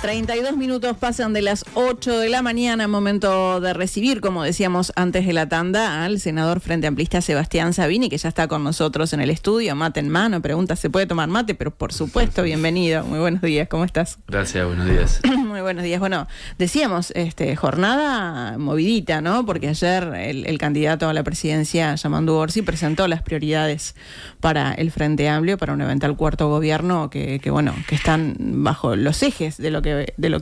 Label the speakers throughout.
Speaker 1: 32 minutos pasan de las 8 de la mañana, momento de recibir, como decíamos antes de la tanda, al senador Frente Amplista Sebastián Savini, que ya está con nosotros en el estudio, mate en mano, pregunta, ¿se puede tomar mate? Pero por supuesto, bienvenido, muy buenos días, ¿cómo estás?
Speaker 2: Gracias, buenos días.
Speaker 1: Muy buenos días, bueno, decíamos, jornada movidita, ¿no? Porque ayer el candidato a la presidencia, Yamandu Orsi, presentó las prioridades para el Frente Amplio, para un eventual cuarto gobierno que están bajo los ejes de lo que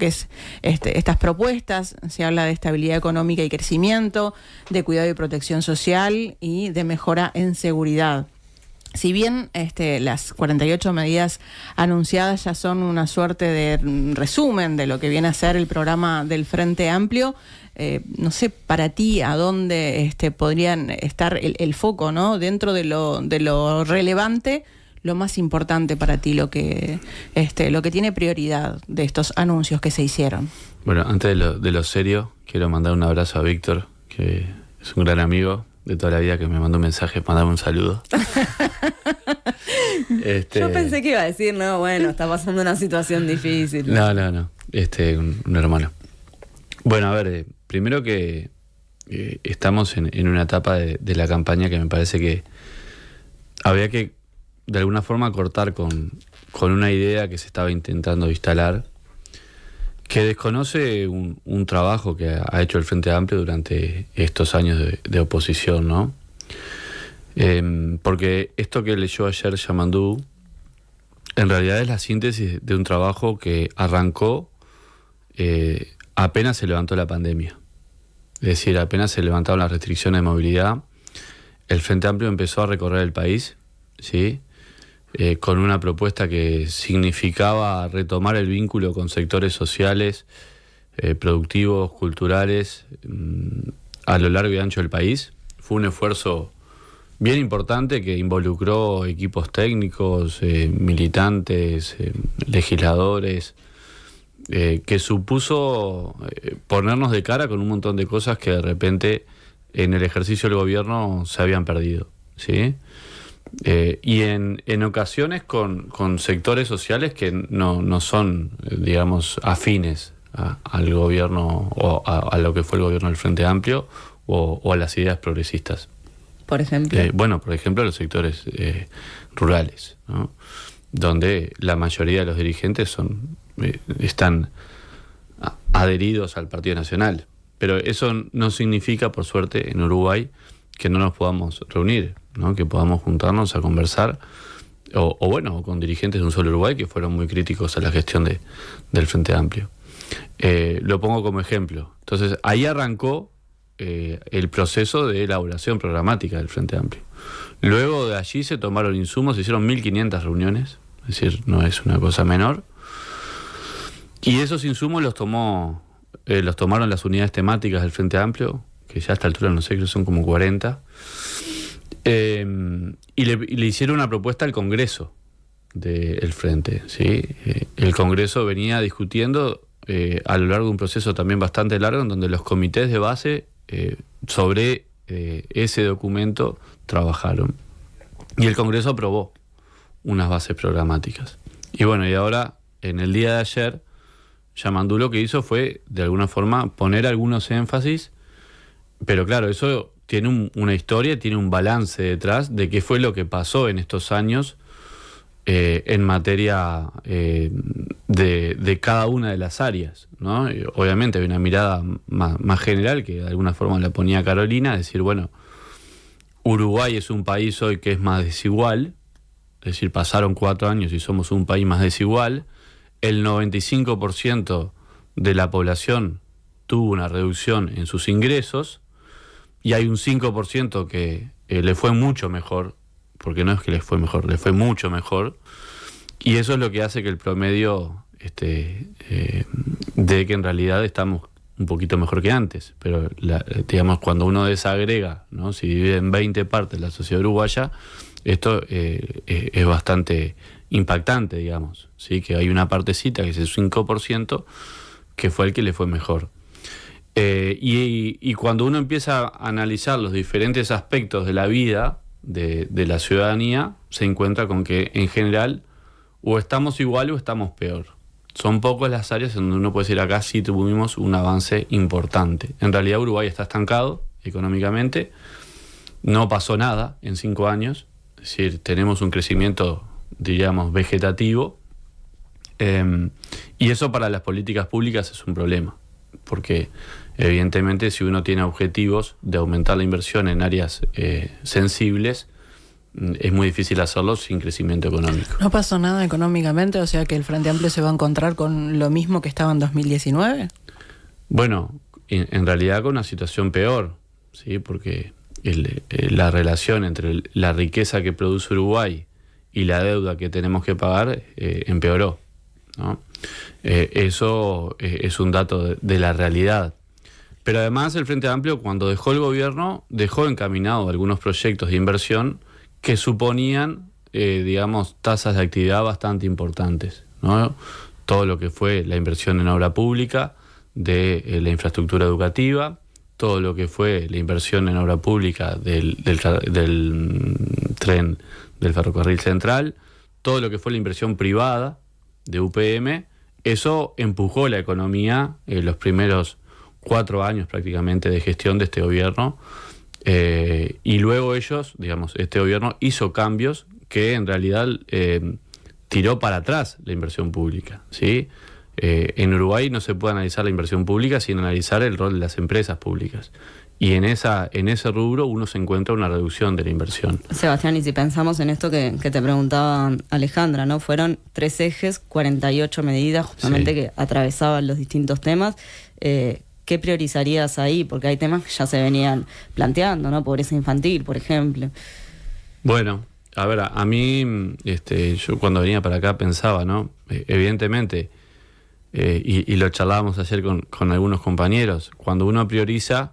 Speaker 1: es estas propuestas. Se habla de estabilidad económica y crecimiento, de cuidado y protección social y de mejora en seguridad. Si bien las 48 medidas anunciadas ya son una suerte de resumen de lo que viene a ser el programa del Frente Amplio, no sé para ti a dónde podrían estar el foco, ¿no? Dentro de lo relevante, lo más importante para ti, lo que tiene prioridad de estos anuncios que se hicieron.
Speaker 2: Bueno, antes de lo serio, quiero mandar un abrazo a Víctor, que es un gran amigo de toda la vida, que me mandó un mensaje para darme un saludo.
Speaker 3: Yo pensé que iba a decir, no, bueno, está pasando una situación difícil.
Speaker 2: No, un hermano. Bueno, a ver, primero que estamos en una etapa de la campaña que me parece que habría que de alguna forma cortar con una idea que se estaba intentando instalar, que desconoce un trabajo que ha hecho el Frente Amplio durante estos años de oposición, ¿no? Porque esto que leyó ayer Yamandu, en realidad es la síntesis de un trabajo que arrancó apenas se levantó la pandemia. Es decir, apenas se levantaron las restricciones de movilidad, el Frente Amplio empezó a recorrer el país, ¿sí? Con una propuesta que significaba retomar el vínculo con sectores sociales, productivos, culturales, a lo largo y ancho del país. Fue un esfuerzo bien importante que involucró equipos técnicos, militantes, legisladores, que supuso ponernos de cara con un montón de cosas que de repente en el ejercicio del gobierno se habían perdido, ¿sí? Y en ocasiones con sectores sociales que no son, digamos, afines al gobierno o a lo que fue el gobierno del Frente Amplio o a las ideas progresistas.
Speaker 3: Por ejemplo.
Speaker 2: Por ejemplo, los sectores rurales, ¿no? Donde la mayoría de los dirigentes están adheridos al Partido Nacional. Pero eso no significa, por suerte, en Uruguay, que no nos podamos reunir, ¿no? Que podamos juntarnos a conversar, o con dirigentes de un solo Uruguay que fueron muy críticos a la gestión del Frente Amplio. Lo pongo como ejemplo. Entonces, ahí arrancó el proceso de elaboración programática del Frente Amplio. Luego de allí se tomaron insumos, se hicieron 1.500 reuniones, es decir, no es una cosa menor. Y esos insumos los tomaron las unidades temáticas del Frente Amplio, que ya a esta altura no sé, creo que son como 40, y le hicieron una propuesta al Congreso del Frente, ¿sí? El Congreso venía discutiendo a lo largo de un proceso también bastante largo, en donde los comités de base sobre ese documento trabajaron. Y el Congreso aprobó unas bases programáticas. Y bueno, y ahora, en el día de ayer, Yamandu lo que hizo fue, de alguna forma, poner algunos énfasis. Pero claro, eso tiene una historia, tiene un balance detrás de qué fue lo que pasó en estos años en materia de cada una de las áreas, ¿no? Obviamente hay una mirada más general que de alguna forma la ponía Carolina, decir, bueno, Uruguay es un país hoy que es más desigual, es decir, pasaron 4 años y somos un país más desigual, el 95% de la población tuvo una reducción en sus ingresos, y hay un 5% que le fue mucho mejor, porque no es que les fue mejor, le fue mucho mejor, y eso es lo que hace que el promedio de que en realidad estamos un poquito mejor que antes, pero digamos, cuando uno desagrega, ¿no? Si divide en 20 partes la sociedad uruguaya, esto es bastante impactante, digamos, ¿sí? Que hay una partecita, que es el 5%, que fue el que le fue mejor. Y cuando uno empieza a analizar los diferentes aspectos de la vida de la ciudadanía, se encuentra con que en general o estamos igual o estamos peor, son pocas las áreas en donde uno puede decir acá sí tuvimos un avance importante. En realidad Uruguay está estancado económicamente, no pasó nada en 5 años, es decir, tenemos un crecimiento, diríamos, vegetativo, y eso para las políticas públicas es un problema, porque evidentemente si uno tiene objetivos de aumentar la inversión en áreas sensibles, es muy difícil hacerlo sin crecimiento económico.
Speaker 1: ¿No pasó nada económicamente? O sea que el Frente Amplio se va a encontrar con lo mismo que estaba en 2019.
Speaker 2: Bueno, en realidad con una situación peor, ¿sí? Porque la relación entre la riqueza que produce Uruguay y la deuda que tenemos que pagar empeoró, ¿no? Eso es un dato de la realidad. Pero además el Frente Amplio, cuando dejó el gobierno, dejó encaminado algunos proyectos de inversión que suponían, digamos, tasas de actividad bastante importantes, ¿no? Todo lo que fue la inversión en obra pública, de la infraestructura educativa, todo lo que fue la inversión en obra pública del tren del ferrocarril central, todo lo que fue la inversión privada de UPM, eso empujó la economía en los primeros 4 años prácticamente de gestión de este gobierno. Y luego ellos, digamos, este gobierno hizo cambios que en realidad tiró para atrás la inversión pública, ¿sí? En Uruguay no se puede analizar la inversión pública sin analizar el rol de las empresas públicas. Y en ese rubro uno se encuentra una reducción de la inversión.
Speaker 3: Sebastián, y si pensamos en esto que te preguntaba Alejandra, ¿no? Fueron 3 ejes, 48 medidas justamente que atravesaban los distintos temas. ¿Qué priorizarías ahí? Porque hay temas que ya se venían planteando, ¿no? Pobreza infantil, por ejemplo.
Speaker 2: Bueno, a ver, a mí, yo cuando venía para acá pensaba, ¿no? Evidentemente, y lo charlábamos ayer con algunos compañeros, cuando uno prioriza,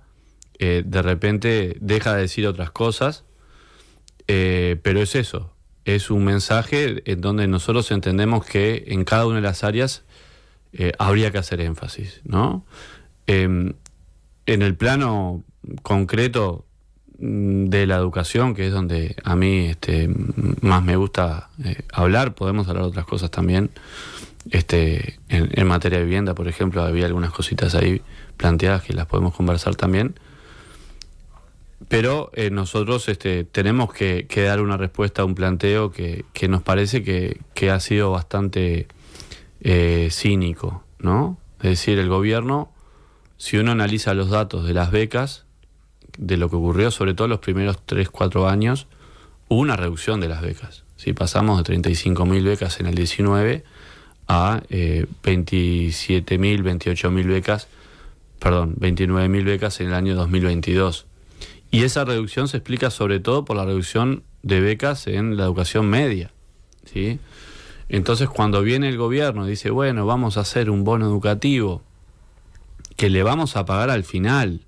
Speaker 2: de repente deja de decir otras cosas, pero es eso, es un mensaje en donde nosotros entendemos que en cada una de las áreas habría que hacer énfasis, ¿no? En el plano concreto de la educación, que es donde a mí más me gusta hablar, podemos hablar de otras cosas también. En materia de vivienda, por ejemplo, había algunas cositas ahí planteadas que las podemos conversar también. Pero nosotros tenemos que dar una respuesta a un planteo que nos parece que ha sido bastante cínico, ¿no? Es decir, el gobierno, si uno analiza los datos de las becas, de lo que ocurrió, sobre todo los primeros 3-4 años, hubo una reducción de las becas. ¿Sí? Pasamos de 35.000 becas en el 19 a 27.000, 28.000 becas, 29.000 becas en el año 2022. Y esa reducción se explica sobre todo por la reducción de becas en la educación media, ¿sí? Entonces, cuando viene el gobierno y dice, bueno, vamos a hacer un bono educativo que le vamos a pagar al final,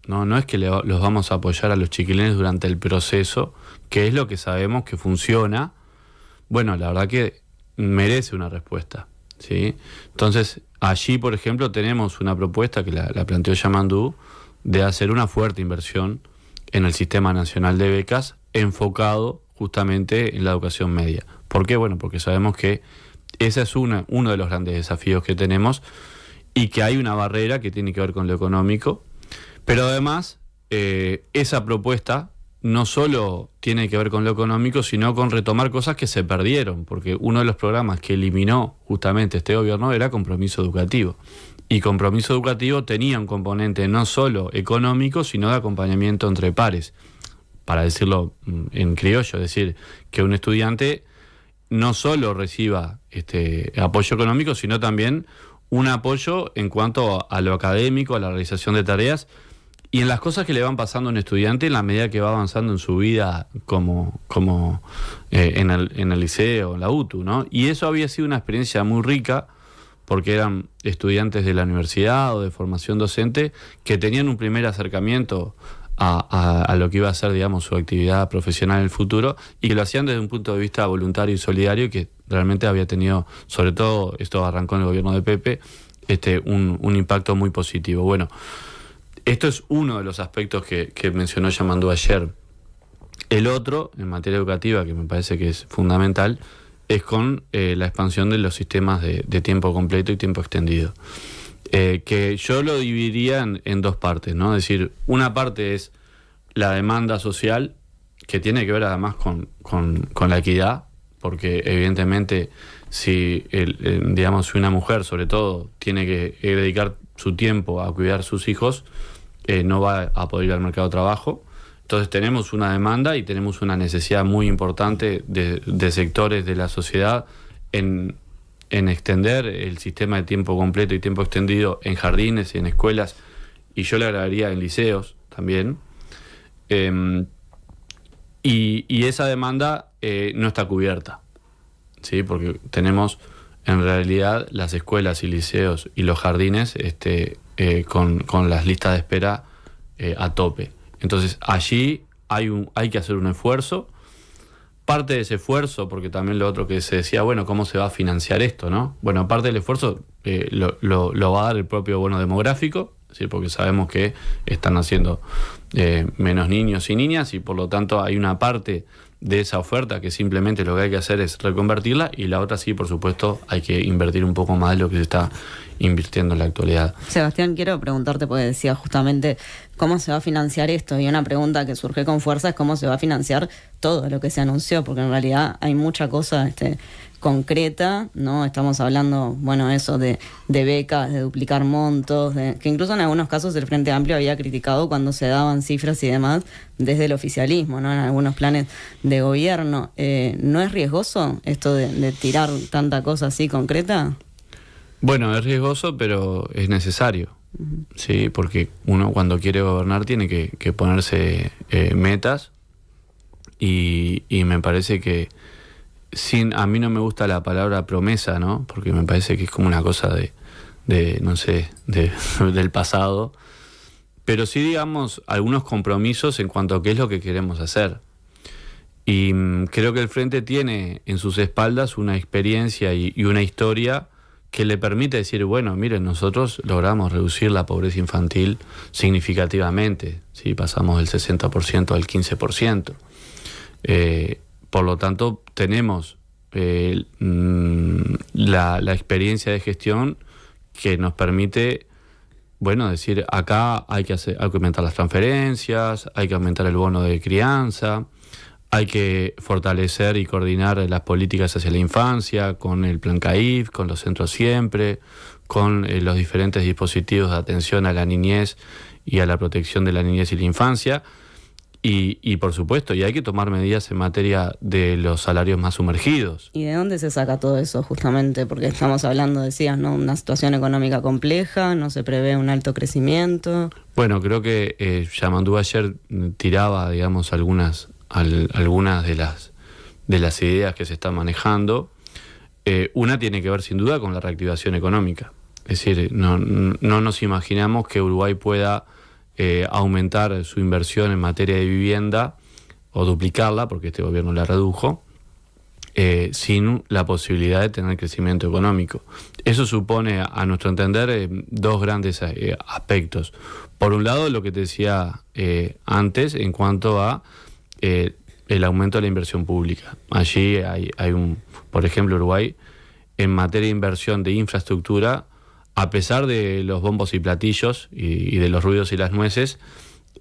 Speaker 2: no es que los vamos a apoyar a los chiquilines durante el proceso, que es lo que sabemos que funciona, bueno, la verdad que merece una respuesta, ¿sí? Entonces, allí, por ejemplo, tenemos una propuesta que la planteó Yamandú, de hacer una fuerte inversión en el Sistema Nacional de Becas, enfocado justamente en la educación media. ¿Por qué? Bueno, porque sabemos que ese es uno de los grandes desafíos que tenemos y que hay una barrera que tiene que ver con lo económico, pero además esa propuesta no solo tiene que ver con lo económico, sino con retomar cosas que se perdieron, porque uno de los programas que eliminó justamente este gobierno era Compromiso Educativo. Y Compromiso Educativo tenía un componente no solo económico, sino de acompañamiento entre pares. Para decirlo en criollo, es decir, que un estudiante no solo reciba apoyo económico, sino también un apoyo en cuanto a lo académico, a la realización de tareas y en las cosas que le van pasando a un estudiante en la medida que va avanzando en su vida como en el liceo, en la UTU, ¿no? Y eso había sido una experiencia muy rica, porque eran estudiantes de la universidad o de formación docente que tenían un primer acercamiento a lo que iba a ser, digamos, su actividad profesional en el futuro, y que lo hacían desde un punto de vista voluntario y solidario, y que realmente había tenido, sobre todo, esto arrancó en el gobierno de Pepe, un impacto muy positivo. Bueno, esto es uno de los aspectos que mencionó Yamandú ayer. El otro, en materia educativa, que me parece que es fundamental, es con la expansión de los sistemas de tiempo completo y tiempo extendido. Que yo lo dividiría en dos partes, ¿no? Es decir, una parte es la demanda social, que tiene que ver además con la equidad, porque evidentemente si si una mujer sobre todo tiene que dedicar su tiempo a cuidar a sus hijos, no va a poder ir al mercado de trabajo. Entonces tenemos una demanda y tenemos una necesidad muy importante de sectores de la sociedad en extender el sistema de tiempo completo y tiempo extendido en jardines y en escuelas, y yo le agregaría en liceos también. Y esa demanda no está cubierta, ¿sí? Porque tenemos en realidad las escuelas y liceos y los jardines con las listas de espera a tope. Entonces allí hay que hacer un esfuerzo. Parte de ese esfuerzo, porque también lo otro que se decía, bueno, ¿cómo se va a financiar esto, no? Bueno, parte del esfuerzo lo va a dar el propio bono demográfico, ¿sí? Porque sabemos que están naciendo menos niños y niñas, y por lo tanto hay una parte de esa oferta que simplemente lo que hay que hacer es reconvertirla, y la otra sí, por supuesto, hay que invertir un poco más de lo que se está invirtiendo en la actualidad.
Speaker 3: Sebastián, quiero preguntarte, porque decía justamente cómo se va a financiar esto, y una pregunta que surge con fuerza es cómo se va a financiar todo lo que se anunció, porque en realidad hay mucha cosa concreta, ¿no? Estamos hablando, bueno, eso de becas, de duplicar montos, que incluso en algunos casos el Frente Amplio había criticado cuando se daban cifras y demás desde el oficialismo, ¿no? En algunos planes de gobierno. ¿No es riesgoso esto de tirar tanta cosa así concreta?
Speaker 2: Bueno, es riesgoso, pero es necesario, ¿sí? Porque uno cuando quiere gobernar tiene que ponerse metas, y me parece que a mí no me gusta la palabra promesa, ¿no? Porque me parece que es como una cosa no sé, del pasado, pero sí, digamos, algunos compromisos en cuanto a qué es lo que queremos hacer. Y creo que el Frente tiene en sus espaldas una experiencia y una historia que le permite decir, bueno, miren, nosotros logramos reducir la pobreza infantil significativamente, ¿sí? Pasamos del 60% al 15%. Por lo tanto, tenemos la experiencia de gestión que nos permite, bueno, decir, acá hay que aumentar las transferencias, hay que aumentar el bono de crianza, hay que fortalecer y coordinar las políticas hacia la infancia con el Plan CAIF, con los centros siempre, con los diferentes dispositivos de atención a la niñez y a la protección de la niñez y la infancia. Y por supuesto, y hay que tomar medidas en materia de los salarios más sumergidos.
Speaker 3: ¿Y de dónde se saca todo eso justamente? Porque estamos hablando, decías, ¿no? Una situación económica compleja, no se prevé un alto crecimiento.
Speaker 2: Bueno, creo que Yamandú ayer tiraba, digamos, algunas de las ideas que se están manejando. Una tiene que ver sin duda con la reactivación económica. Es decir, no nos imaginamos que Uruguay pueda aumentar su inversión en materia de vivienda o duplicarla, porque este gobierno la redujo, sin la posibilidad de tener crecimiento económico. Eso supone, a nuestro entender, dos grandes aspectos. Por un lado, lo que te decía antes en cuanto a el aumento de la inversión pública. Allí hay por ejemplo, Uruguay, en materia de inversión de infraestructura, a pesar de los bombos y platillos y de los ruidos y las nueces,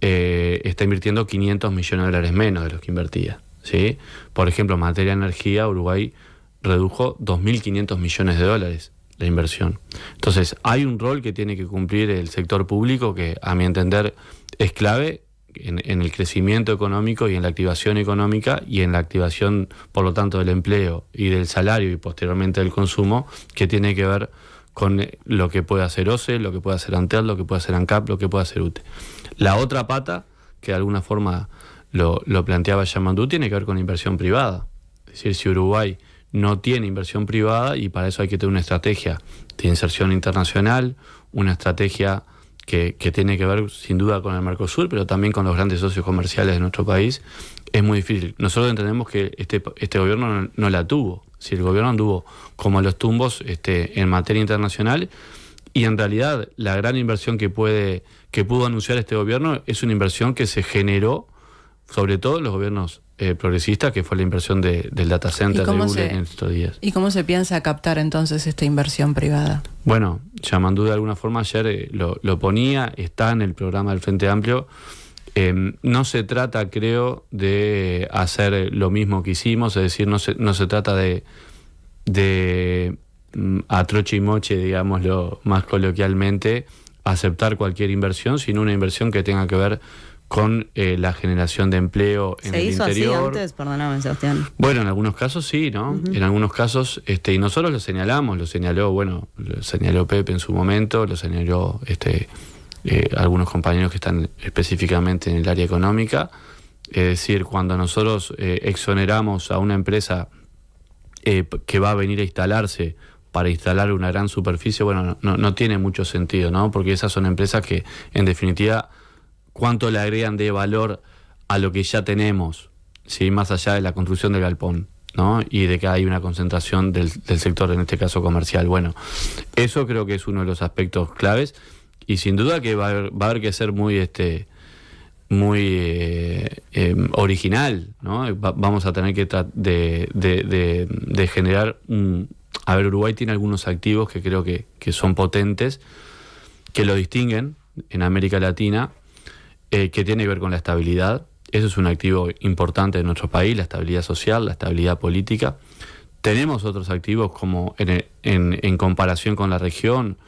Speaker 2: está invirtiendo 500 millones de dólares menos de los que invertía, ¿sí? Por ejemplo, en materia de energía, Uruguay redujo 2.500 millones de dólares la inversión. Entonces, hay un rol que tiene que cumplir el sector público que, a mi entender, es clave en el crecimiento económico y en la activación económica y en la activación, por lo tanto, del empleo y del salario y posteriormente del consumo, que tiene que ver con lo que puede hacer OCE, lo que puede hacer Antel, lo que puede hacer ANCAP, lo que puede hacer UTE. La otra pata, que de alguna forma lo planteaba Yamandú, tiene que ver con inversión privada. Es decir, si Uruguay no tiene inversión privada, y para eso hay que tener una estrategia de inserción internacional, una estrategia que tiene que ver sin duda con el Mercosur, pero también con los grandes socios comerciales de nuestro país, es muy difícil. Nosotros entendemos que este gobierno no la tuvo. Si el gobierno anduvo como los tumbos en materia internacional, y en realidad la gran inversión que pudo anunciar este gobierno es una inversión que se generó sobre todo en los gobiernos progresista, que fue la inversión del data center de Google en estos días.
Speaker 1: ¿Y cómo se piensa captar entonces esta inversión privada?
Speaker 2: Bueno, Yamandú de alguna forma ayer lo ponía, está en el programa del Frente Amplio. No se trata, creo, de hacer lo mismo que hicimos, es decir, no se trata de a troche y moche, digámoslo más coloquialmente, aceptar cualquier inversión, sino una inversión que tenga que ver con la generación de empleo en el interior.
Speaker 3: ¿Se hizo así antes? Perdóname, Sebastián.
Speaker 2: Bueno, en algunos casos sí, ¿no? Uh-huh. En algunos casos, y nosotros lo señalamos, lo señaló Pepe en su momento, lo señaló algunos compañeros que están específicamente en el área económica. Es decir, cuando nosotros exoneramos a una empresa que va a venir a instalarse para instalar una gran superficie, bueno, no tiene mucho sentido, ¿no? Porque esas son empresas que, en definitiva, cuánto le agregan de valor a lo que ya tenemos, ¿sí? Más allá de la construcción del galpón, ¿no? Y de que hay una concentración del sector, en este caso comercial. Bueno, eso creo que es uno de los aspectos claves, y sin duda que va a haber que ser muy original, ¿no? Vamos a tener que de generar a ver, Uruguay tiene algunos activos que creo que son potentes, que lo distinguen en América Latina, que tiene que ver con la estabilidad. Eso es un activo importante de nuestro país, la estabilidad social, la estabilidad política. Tenemos otros activos como en comparación con la región,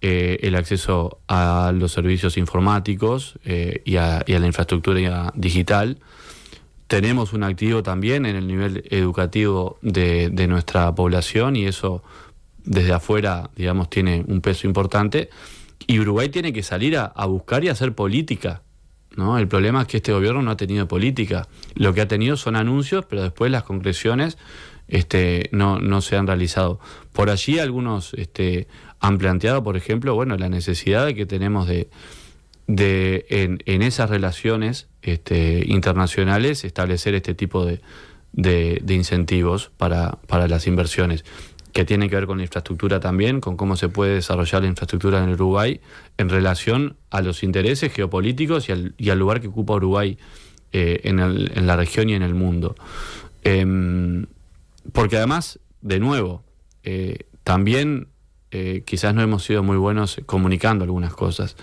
Speaker 2: el acceso a los servicios informáticos y a la infraestructura digital. Tenemos un activo también en el nivel educativo de nuestra población, y eso desde afuera, digamos, tiene un peso importante. Y Uruguay tiene que salir a buscar y hacer política, ¿no? El problema es que este gobierno no ha tenido política. Lo que ha tenido son anuncios, pero después las concreciones no se han realizado. Por allí algunos han planteado, por ejemplo, bueno, la necesidad que tenemos en esas relaciones internacionales establecer este tipo de incentivos para las inversiones, que tienen que ver con la infraestructura también, con cómo se puede desarrollar la infraestructura en Uruguay en relación a los intereses geopolíticos y al lugar que ocupa Uruguay en la región y en el mundo. Porque además, de nuevo, también quizás no hemos sido muy buenos comunicando algunas cosas,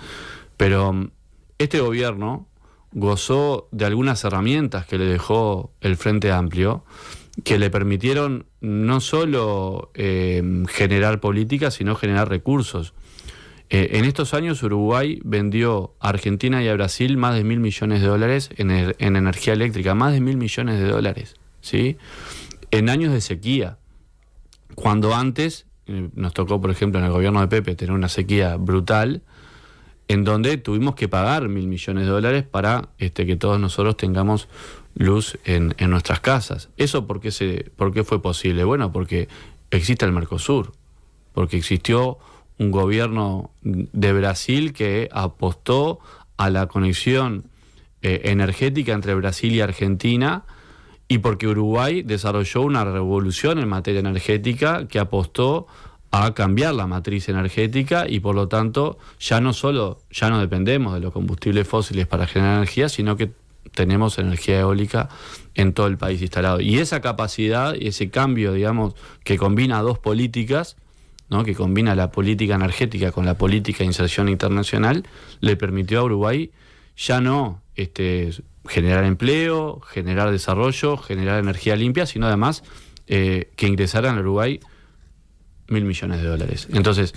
Speaker 2: pero este gobierno gozó de algunas herramientas que le dejó el Frente Amplio, que le permitieron no solo generar políticas, sino generar recursos. En estos años Uruguay vendió a Argentina y a Brasil más de $1.000 millones en energía eléctrica, más de $1.000 millones, ¿sí? En años de sequía, cuando antes nos tocó, por ejemplo, en el gobierno de Pepe tener una sequía brutal, en donde tuvimos que pagar $1.000 millones para que todos nosotros tengamos luz en nuestras casas. ¿Eso por qué fue posible? Bueno, porque existe el Mercosur, porque existió un gobierno de Brasil que apostó a la conexión energética entre Brasil y Argentina, y porque Uruguay desarrolló una revolución en materia energética que apostó a cambiar la matriz energética, y por lo tanto ya no dependemos de los combustibles fósiles para generar energía, sino que tenemos energía eólica en todo el país instalado. Y esa capacidad y ese cambio, digamos, que combina dos políticas, ¿no? Que combina la política energética con la política de inserción internacional, le permitió a Uruguay ya no generar empleo, generar desarrollo, generar energía limpia, sino además que ingresaran a Uruguay $1.000 millones. Entonces,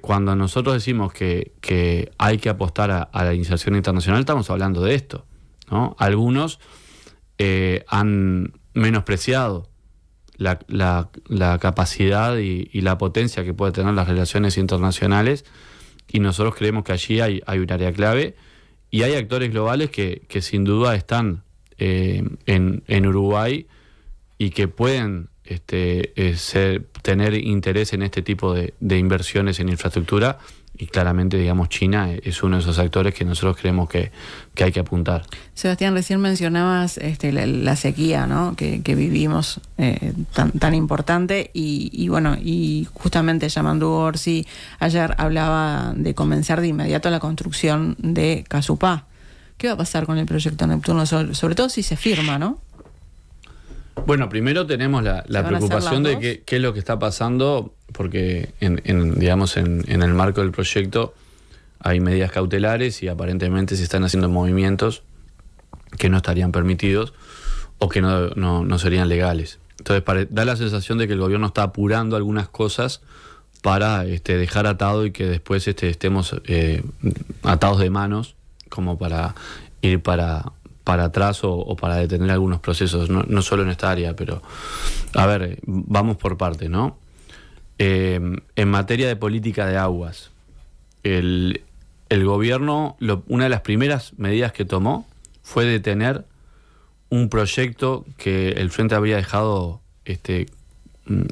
Speaker 2: cuando nosotros decimos que hay que apostar a la inserción internacional, estamos hablando de esto, ¿no? Algunos han menospreciado la capacidad y la potencia que puede tener las relaciones internacionales, y nosotros creemos que allí hay un área clave, y hay actores globales que sin duda están en Uruguay y que pueden tener interés en este tipo de inversiones en infraestructura, y claramente, digamos, China es uno de esos actores que nosotros creemos que hay que apuntar.
Speaker 1: Sebastián, recién mencionabas la sequía, ¿no? que vivimos tan importante, y bueno, y justamente Yamandú Orsi ayer hablaba de comenzar de inmediato la construcción de Casupá. ¿Qué va a pasar con el proyecto Neptuno? Sobre todo si se firma, ¿no?
Speaker 2: Bueno, primero tenemos la preocupación de qué es lo que está pasando, porque digamos en el marco del proyecto hay medidas cautelares y aparentemente se están haciendo movimientos que no estarían permitidos o que no serían legales. Entonces da la sensación de que el gobierno está apurando algunas cosas para dejar atado y que después estemos atados de manos como para ir para atrás o para detener algunos procesos, no solo en esta área, pero a ver, vamos por partes, ¿no? En materia de política de aguas, el gobierno, una de las primeras medidas que tomó fue detener un proyecto que el Frente había dejado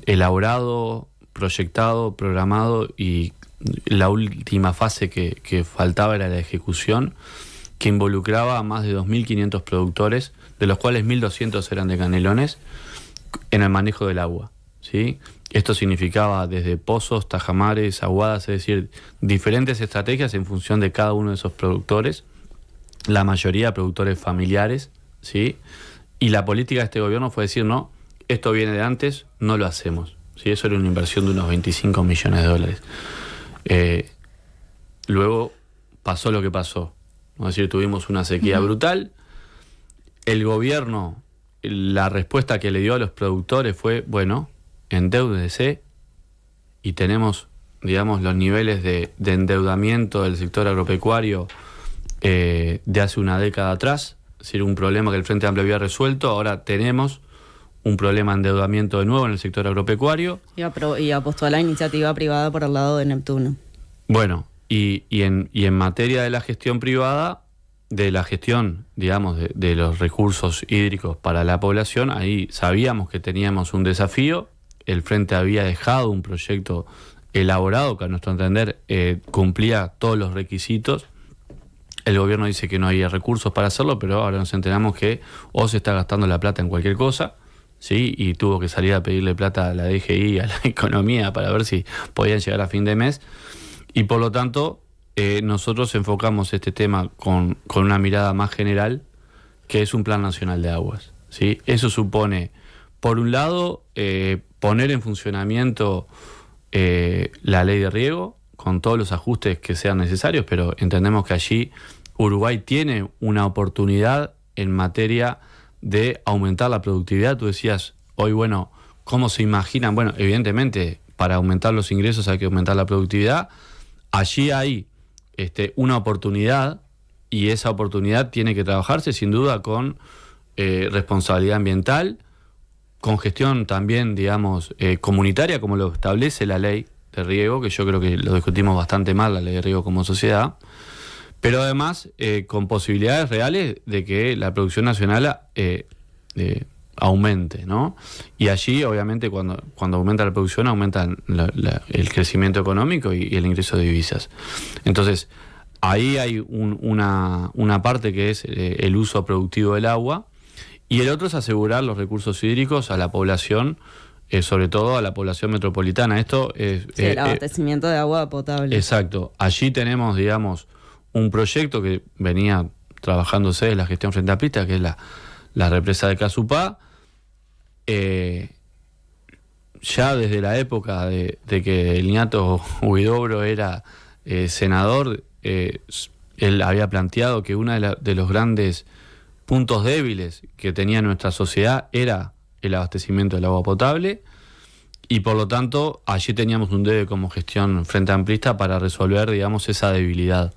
Speaker 2: elaborado, proyectado, programado, y la última fase que faltaba era la ejecución, que involucraba a más de 2.500 productores, de los cuales 1.200 eran de Canelones, en el manejo del agua, ¿sí? Esto significaba desde pozos, tajamares, aguadas, es decir, diferentes estrategias en función de cada uno de esos productores, la mayoría productores familiares, ¿sí? Y la política de este gobierno fue decir, no, esto viene de antes, no lo hacemos, ¿sí? Eso era una inversión de unos 25 millones de dólares. Luego pasó lo que pasó. Es decir, tuvimos una sequía brutal. El gobierno, la respuesta que le dio a los productores fue, bueno, endeúdese, y tenemos, digamos, los niveles de endeudamiento del sector agropecuario de hace una década atrás. Es decir, un problema que el Frente Amplio había resuelto, ahora tenemos un problema de endeudamiento de nuevo en el sector agropecuario.
Speaker 3: Y apostó a la iniciativa privada por el lado de Neptuno.
Speaker 2: Bueno, y en materia de la gestión privada, de la gestión, digamos, de los recursos hídricos para la población, ahí sabíamos que teníamos un desafío. El Frente había dejado un proyecto elaborado que a nuestro entender cumplía todos los requisitos. El gobierno dice que no había recursos para hacerlo, pero ahora nos enteramos que o se está gastando la plata en cualquier cosa, ¿sí? Y tuvo que salir a pedirle plata a la DGI, a la economía, para ver si podían llegar a fin de mes. Y por lo tanto, nosotros enfocamos este tema con una mirada más general, que es un Plan Nacional de Aguas, ¿sí? Eso supone, por un lado, poner en funcionamiento la ley de riego, con todos los ajustes que sean necesarios, pero entendemos que allí Uruguay tiene una oportunidad en materia de aumentar la productividad. Tú decías hoy, bueno, ¿cómo se imaginan? Bueno, evidentemente, para aumentar los ingresos hay que aumentar la productividad. Allí hay una oportunidad, y esa oportunidad tiene que trabajarse sin duda con responsabilidad ambiental, con gestión también, digamos, comunitaria, como lo establece la ley de riego, que yo creo que lo discutimos bastante mal, la ley de riego como sociedad, pero además con posibilidades reales de que la producción nacional aumente, ¿no? Y allí, obviamente, cuando aumenta la producción, aumenta el crecimiento económico y el ingreso de divisas. Entonces, ahí hay una parte que es el uso productivo del agua, y el otro es asegurar los recursos hídricos a la población, sobre todo a la población metropolitana. Esto es...
Speaker 3: Sí, el abastecimiento de agua potable.
Speaker 2: Exacto. Allí tenemos, digamos, un proyecto que venía trabajándose de la gestión Frente Amplista, que es la represa de Casupá. Ya desde la época de que el ñato Huidobro era senador, él había planteado que uno de los grandes puntos débiles que tenía nuestra sociedad era el abastecimiento del agua potable, y por lo tanto allí teníamos un debe como gestión Frente Amplista para resolver, digamos, esa debilidad.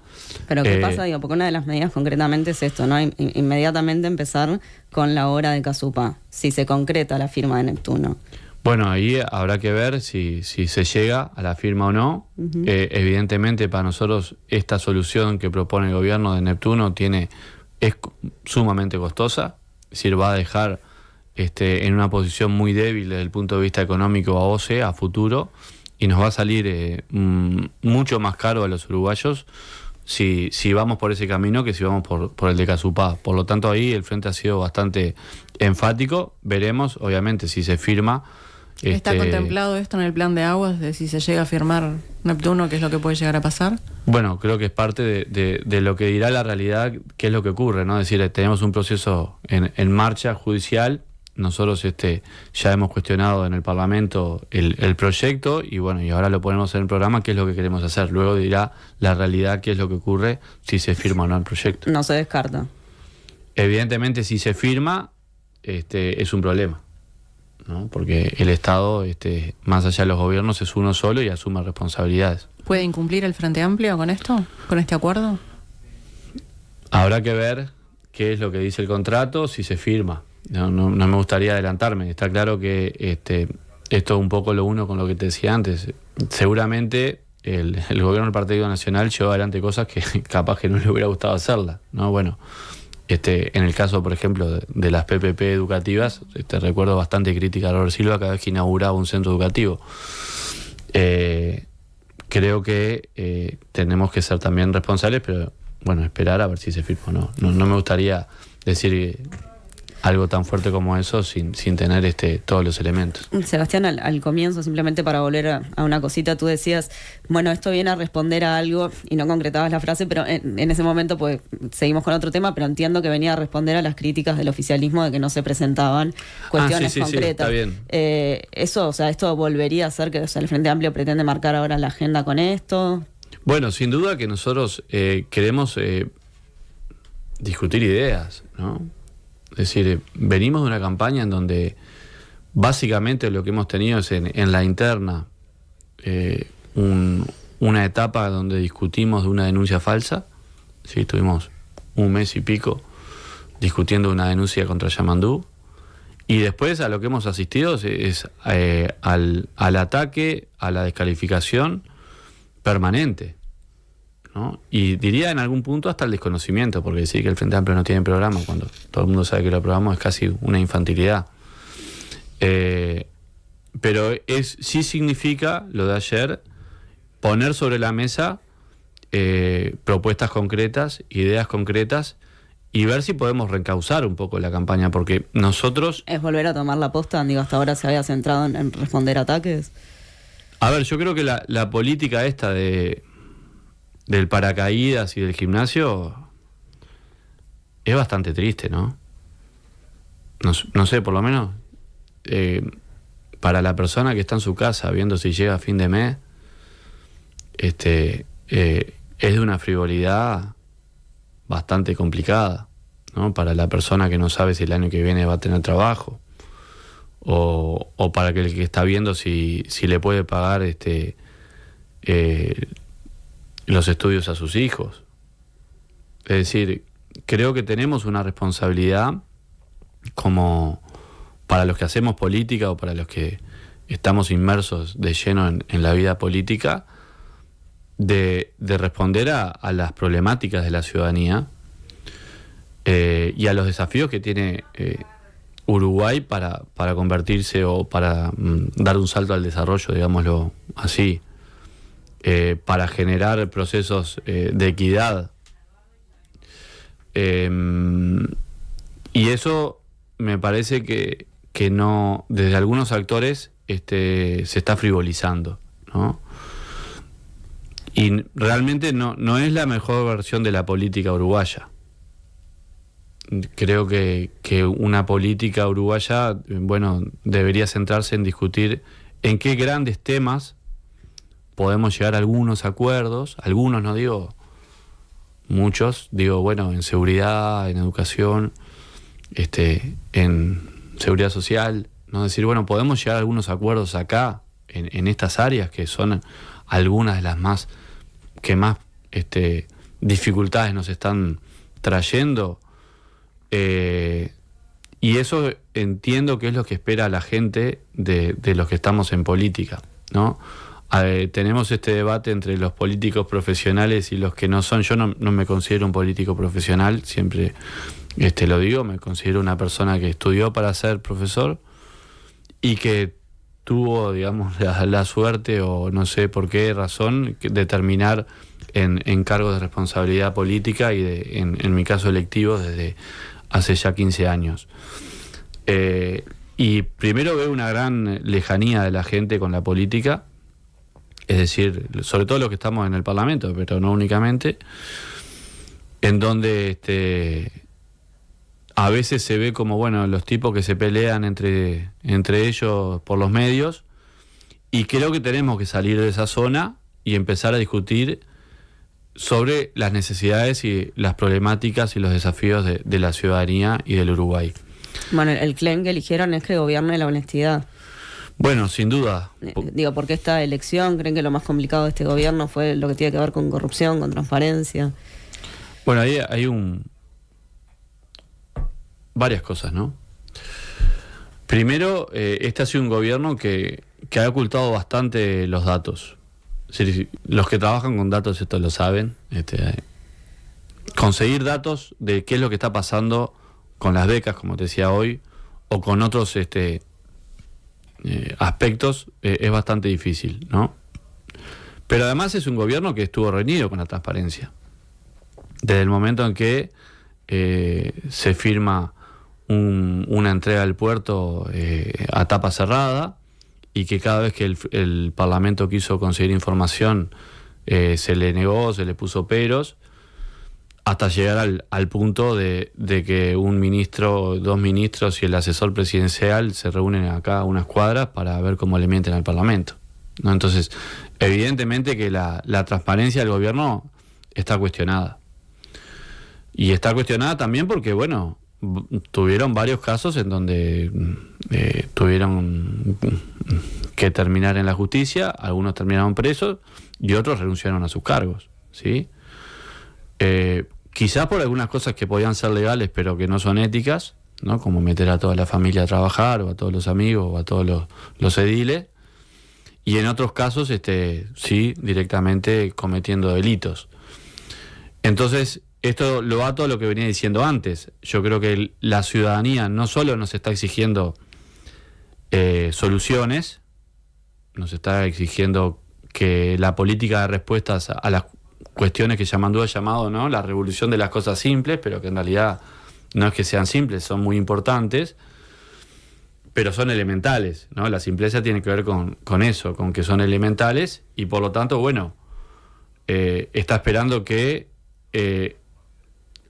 Speaker 3: Pero ¿qué pasa? Digo, porque una de las medidas concretamente es esto, ¿no? Inmediatamente empezar con la obra de Casupá, si se concreta la firma de Neptuno.
Speaker 2: Bueno, ahí habrá que ver si se llega a la firma o no. Uh-huh. Evidentemente, para nosotros esta solución que propone el gobierno de Neptuno es sumamente costosa, es decir, va a dejar en una posición muy débil desde el punto de vista económico a OCE a futuro, y nos va a salir mucho más caro a los uruguayos si vamos por ese camino que si vamos por el de Casupá. Por lo tanto, ahí el Frente ha sido bastante enfático. Veremos, obviamente, si se firma.
Speaker 1: ¿Está contemplado esto en el plan de aguas, de si se llega a firmar Neptuno, qué es lo que puede llegar a pasar?
Speaker 2: Bueno, creo que es parte de lo que dirá la realidad, qué es lo que ocurre, ¿no? Es decir, tenemos un proceso en marcha judicial nosotros ya hemos cuestionado en el Parlamento el proyecto y bueno, y ahora lo ponemos en el programa, qué es lo que queremos hacer. Luego dirá la realidad qué es lo que ocurre si se firma o no el proyecto.
Speaker 3: No se descarta.
Speaker 2: Evidentemente, si se firma, es un problema, ¿no? Porque el Estado, más allá de los gobiernos, es uno solo y asume responsabilidades.
Speaker 1: ¿Puede incumplir el Frente Amplio con esto, con este acuerdo?
Speaker 2: Habrá que ver qué es lo que dice el contrato, si se firma. No me gustaría adelantarme. Está claro que esto es un poco lo uno con lo que te decía antes. Seguramente el gobierno del Partido Nacional llevó adelante cosas que capaz que no le hubiera gustado hacerlas, ¿no? Bueno, en el caso, por ejemplo, de las PPP educativas, recuerdo bastante crítica a Robert Silva cada vez que inauguraba un centro educativo. Creo que tenemos que ser también responsables, pero bueno, esperar a ver si se firma o no. No me gustaría decir algo tan fuerte como eso sin tener todos los elementos.
Speaker 3: Sebastián, al comienzo, simplemente para volver a una cosita, tú decías, bueno, esto viene a responder a algo, y no concretabas la frase, pero en ese momento pues seguimos con otro tema, pero entiendo que venía a responder a las críticas del oficialismo de que no se presentaban cuestiones concretas.
Speaker 2: Sí, está bien.
Speaker 3: Eso, o sea, esto volvería a ser que, o sea, el Frente Amplio pretende marcar ahora la agenda con esto.
Speaker 2: Bueno, sin duda que nosotros queremos discutir ideas, ¿no? Es decir, venimos de una campaña en donde básicamente lo que hemos tenido es en la interna una etapa donde discutimos de una denuncia falsa. ¿Sí? Tuvimos un mes y pico discutiendo una denuncia contra Yamandú. Y después a lo que hemos asistido es al ataque, a la descalificación permanente, ¿no? Y diría en algún punto hasta el desconocimiento, porque decir que el Frente Amplio no tiene programa cuando todo el mundo sabe que lo aprobamos es casi una infantilidad. Pero sí significa lo de ayer poner sobre la mesa propuestas concretas, ideas concretas y ver si podemos reencauzar un poco la campaña, porque nosotros...
Speaker 3: ¿Es volver a tomar la posta? Digo, hasta ahora se había centrado en responder ataques.
Speaker 2: A ver, yo creo que la política esta del paracaídas y del gimnasio es bastante triste, ¿no? No sé, por lo menos para la persona que está en su casa viendo si llega a fin de mes, es de una frivolidad bastante complicada, ¿no? Para la persona que no sabe si el año que viene va a tener trabajo, o para el que está viendo si le puede pagar los estudios a sus hijos. Es decir, creo que tenemos una responsabilidad como para los que hacemos política o para los que estamos inmersos de lleno en la vida política, de responder a las problemáticas de la ciudadanía y a los desafíos que tiene Uruguay para convertirse o para dar un salto al desarrollo, digámoslo así, para generar procesos de equidad. Y eso me parece que no, desde algunos actores se está frivolizando, ¿no? Y realmente no es la mejor versión de la política uruguaya. Creo que una política uruguaya, bueno, debería centrarse en discutir en qué grandes temas podemos llegar a algunos acuerdos, algunos, no digo muchos, digo, bueno, en seguridad, en educación, en seguridad social, ¿no? Decir, bueno, podemos llegar a algunos acuerdos acá, en estas áreas que son algunas de las más dificultades nos están trayendo. Y eso entiendo que es lo que espera la gente de los que estamos en política, ¿no? Tenemos este debate entre los políticos profesionales y los que no son. Yo no me considero un político profesional, siempre lo digo, me considero una persona que estudió para ser profesor y que tuvo, digamos, la suerte, o no sé por qué razón, de terminar en cargos de responsabilidad política y en mi caso electivo desde hace ya 15 años. Y primero veo una gran lejanía de la gente con la política, es decir, sobre todo los que estamos en el Parlamento, pero no únicamente, en donde a veces se ve como, bueno, los tipos que se pelean entre ellos por los medios, y creo que tenemos que salir de esa zona y empezar a discutir sobre las necesidades y las problemáticas y los desafíos de la ciudadanía y del Uruguay.
Speaker 3: Bueno, el claim que eligieron es que gobierne la honestidad.
Speaker 2: Bueno, sin duda.
Speaker 3: Digo, porque esta elección, ¿creen que lo más complicado de este gobierno fue lo que tiene que ver con corrupción, con transparencia?
Speaker 2: Bueno, ahí hay varias cosas, ¿no? Primero, este ha sido un gobierno que ha ocultado bastante los datos. Es decir, los que trabajan con datos esto lo saben. Conseguir datos de qué es lo que está pasando con las becas, como te decía hoy, o con otros aspectos, es bastante difícil, ¿no? Pero además es un gobierno que estuvo reñido con la transparencia. Desde el momento en que se firma una entrega del puerto a tapa cerrada, y que cada vez que el Parlamento quiso conseguir información se le negó, se le puso peros, hasta llegar al punto de que un ministro, 2 ministros y el asesor presidencial se reúnen acá a unas cuadras para ver cómo le mienten al Parlamento, ¿no? Entonces, evidentemente que la transparencia del gobierno está cuestionada. Y está cuestionada también porque, bueno, tuvieron varios casos en donde tuvieron que terminar en la justicia, algunos terminaron presos y otros renunciaron a sus cargos, ¿sí? Quizás por algunas cosas que podían ser legales pero que no son éticas, ¿no? Como meter a toda la familia a trabajar, o a todos los amigos, o a todos los ediles, y en otros casos sí, directamente cometiendo delitos. Entonces, esto lo ato a lo que venía diciendo antes. Yo creo que la ciudadanía no solo nos está exigiendo soluciones, nos está exigiendo que la política de respuestas a las cuestiones que Yamandú ha llamado, ¿no?, la revolución de las cosas simples, pero que en realidad no es que sean simples, son muy importantes, pero son elementales, ¿no? La simpleza tiene que ver con eso, con que son elementales, y por lo tanto, bueno, está esperando que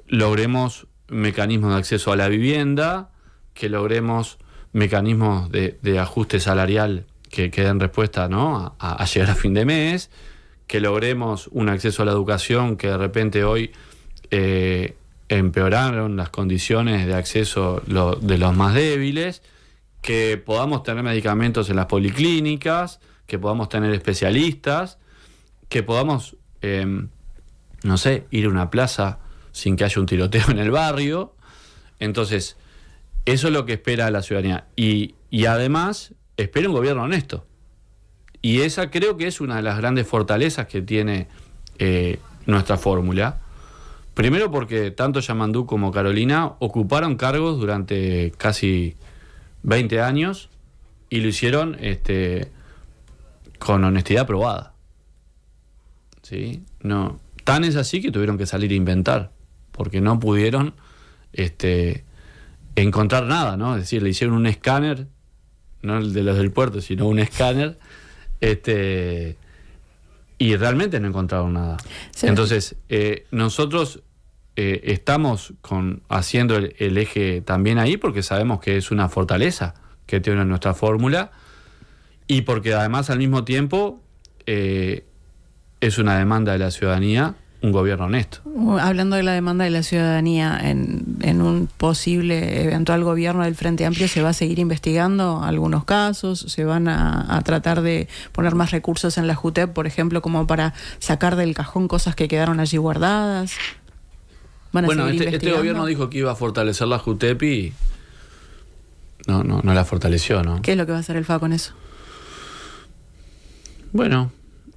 Speaker 2: logremos mecanismos de acceso a la vivienda, que logremos mecanismos de ajuste salarial que den respuesta, ¿no?, a llegar a fin de mes, que logremos un acceso a la educación que de repente hoy empeoraron las condiciones de acceso de los más débiles, que podamos tener medicamentos en las policlínicas, que podamos tener especialistas, que podamos, no sé, ir a una plaza sin que haya un tiroteo en el barrio. Entonces, eso es lo que espera la ciudadanía. Y además, espera un gobierno honesto. Y esa creo que es una de las grandes fortalezas que tiene nuestra fórmula. Primero porque tanto Yamandú como Carolina ocuparon cargos durante casi 20 años y lo hicieron con honestidad probada, ¿sí? No, tan es así que tuvieron que salir a inventar, porque no pudieron encontrar nada, ¿no? Es decir, le hicieron un escáner, no el de los del puerto, sino un escáner, y realmente no encontraron nada. Sí. Entonces, nosotros estamos haciendo el eje también ahí, porque sabemos que es una fortaleza que tiene nuestra fórmula, y porque además al mismo tiempo es una demanda de la ciudadanía, un gobierno honesto.
Speaker 1: Hablando de la demanda de la ciudadanía, en un posible eventual gobierno del Frente Amplio, ¿se va a seguir investigando algunos casos? ¿Se van a tratar de poner más recursos en la JUTEP, por ejemplo, como para sacar del cajón cosas que quedaron allí guardadas?
Speaker 2: Bueno, este gobierno dijo que iba a fortalecer la JUTEP y no la fortaleció, ¿no?
Speaker 1: ¿Qué es lo que va a hacer el FA con eso?
Speaker 2: Bueno,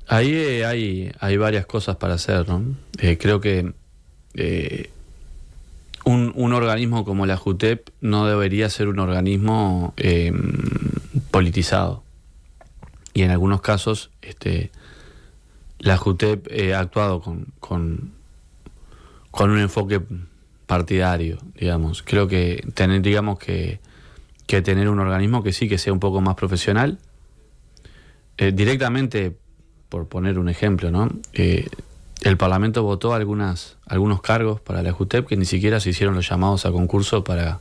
Speaker 2: ahí hay varias cosas para hacer, ¿no? Creo que un organismo como la JUTEP no debería ser un organismo politizado. Y en algunos casos la JUTEP ha actuado con un enfoque partidario, digamos. Creo que tener un organismo que sí que sea un poco más profesional, directamente, por poner un ejemplo, ¿no? el Parlamento votó algunos cargos para la JUTEP que ni siquiera se hicieron los llamados a concurso para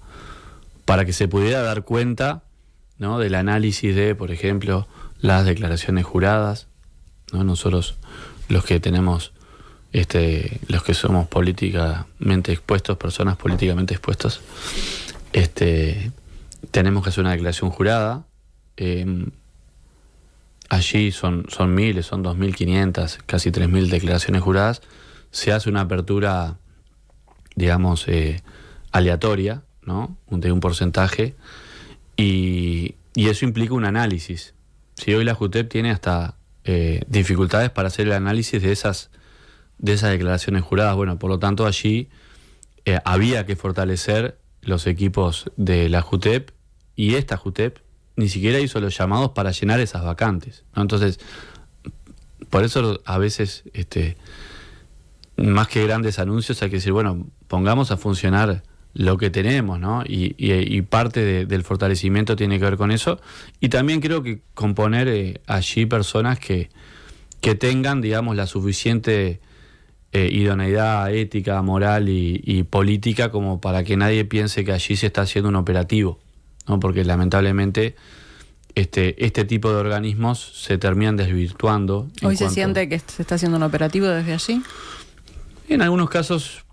Speaker 2: que se pudiera dar cuenta, ¿no?, del análisis de, por ejemplo, las declaraciones juradas, ¿no? Nosotros, los que tenemos, los que somos políticamente expuestos, personas políticamente expuestas, tenemos que hacer una declaración jurada. Allí son miles, son 2.500, casi 3.000 declaraciones juradas. Se hace una apertura, digamos, aleatoria, ¿no?, de un porcentaje, y eso implica un análisis. Si hoy la JUTEP tiene hasta dificultades para hacer el análisis de esas declaraciones juradas, bueno, por lo tanto allí había que fortalecer los equipos de la JUTEP, y esta JUTEP ni siquiera hizo los llamados para llenar esas vacantes, ¿no? Entonces, por eso a veces, más que grandes anuncios, hay que decir, bueno, pongamos a funcionar lo que tenemos, ¿no? Y parte del fortalecimiento tiene que ver con eso. Y también creo que componer allí personas que tengan, digamos, la suficiente idoneidad ética, moral y política como para que nadie piense que allí se está haciendo un operativo, ¿no? Porque lamentablemente este tipo de organismos se terminan desvirtuando.
Speaker 1: ¿Hoy se siente que se está haciendo un operativo desde allí?
Speaker 2: En algunos casos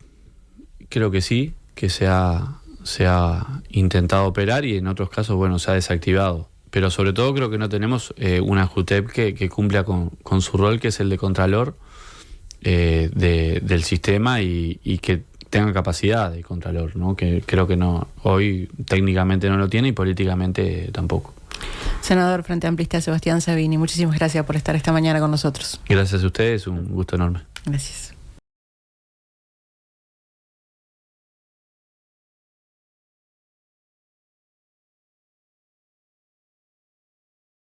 Speaker 2: creo que sí, que se ha intentado operar, y en otros casos, bueno, se ha desactivado. Pero sobre todo creo que no tenemos una JUTEP que cumpla con su rol, que es el de contralor del sistema, y que tenga capacidad de contralor, ¿no? Que creo que no, hoy técnicamente no lo tiene, y políticamente tampoco.
Speaker 1: Senador Frente Amplista Sebastián Savini, muchísimas gracias por estar esta mañana con nosotros.
Speaker 2: Gracias a ustedes, un gusto enorme.
Speaker 1: Gracias.